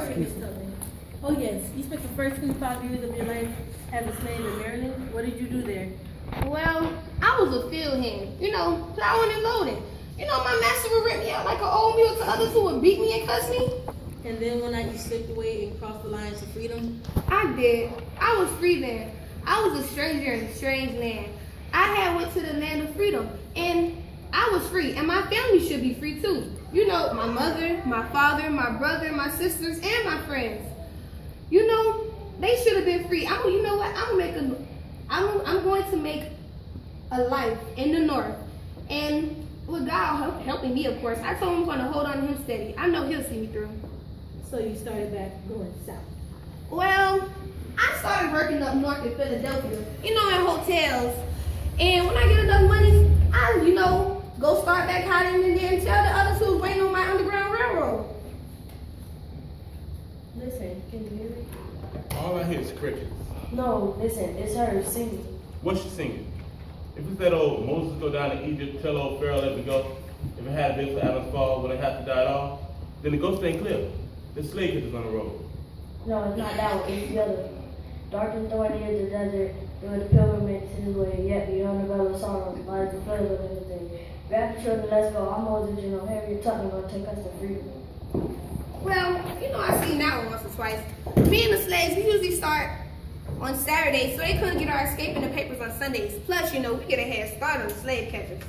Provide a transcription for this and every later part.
story, Miss Tubman. Oh yes, you spent the first 25 years of your life as a slave in Maryland. What did you do there? Well, I was a field hand, plowing and loading. My master would rip me out like an old mule to others who would beat me and cuss me. And then one night you slipped away and crossed the line to freedom. I did. I was free then. I was a stranger in a strange land. I had went to the land of freedom, and I was free, and my family should be free too. My mother, my father, my brother, my sisters, and my friends. They should have been free. You know what? I'm going to make a life in the North, and with God helping me, of course. I told him I'm going to hold on to him steady. I know he'll see me through. So you started back going south. Well, I started working up north in Philadelphia, in hotels. And when I get enough money, I, go start back hiding and then tell the others who's waiting on my Underground Railroad. Listen, can you hear me? All I hear is crickets. No, listen, it's her singing. What's she singing? If we said, oh, Moses go down to Egypt, tell old Pharaoh let me go, if it had been for Adam's fall, would I have to die off? Then the ghost ain't clear. The slave catcher's on the road. No, it's not that one, it's the other. Dark and thorny is the desert, where the pilgrimage his way, yet beyond the veil of sorrow lies the flavor of everything. Grab the children, let's go. I'm Moses, Harriet Tubman gonna take us to freedom. Well, I seen that one once or twice. Me and the slaves, we usually start on Saturdays, so they couldn't get our escape in the papers on Sundays. Plus, we get a head start on the slave catchers.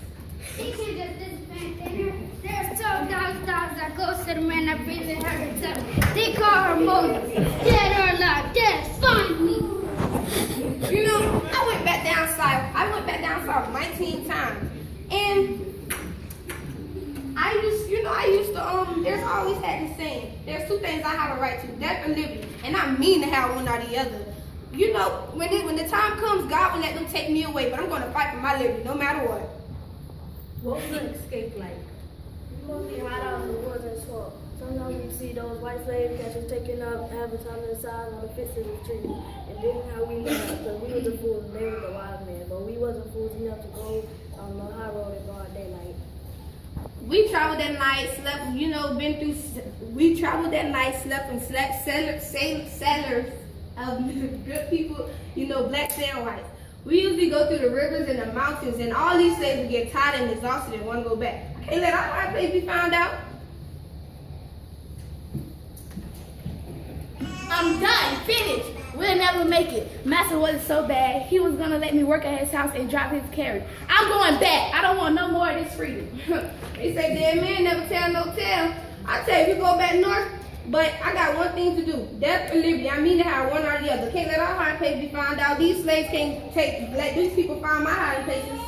They can't just disband dinner. There's 12,000 dollars that goes to the man that brings in Harriet Tubman. They call her Moses. Dead or alive, dead, find me. I went back down south. 19 times. And I used to, there's always had this saying. There's two things I have a right to, death or liberty. And I mean to have one or the other. When the time comes, God will let them take me away, but I'm going to fight for my liberty no matter what. What was your escape like? We mostly hide out in the woods and swamp. Sometimes we see those white slave catchers taking up advertising inside on the fence of the tree. And then how we learned, because we was the fools and they was the wise men. But we wasn't fools enough to go on the high road in broad daylight. We traveled that night, slept, we traveled that night, slept in cellars of good people, blacks and whites. We usually go through the rivers and the mountains, and all these slaves would get tired and exhausted and want to go back. I can't let our high place be found out. I'm done, finished. We'll never make it. Master wasn't so bad. He was gonna let me work at his house and drop his carry. I'm going back. I don't want no more of this freedom. They say dead man never tell no tale. I tell you, go back north, but I got one thing to do. Death or liberty. I mean to have one or the other. Can't let our hiding place be found out. These slaves can't let these people find my hiding places.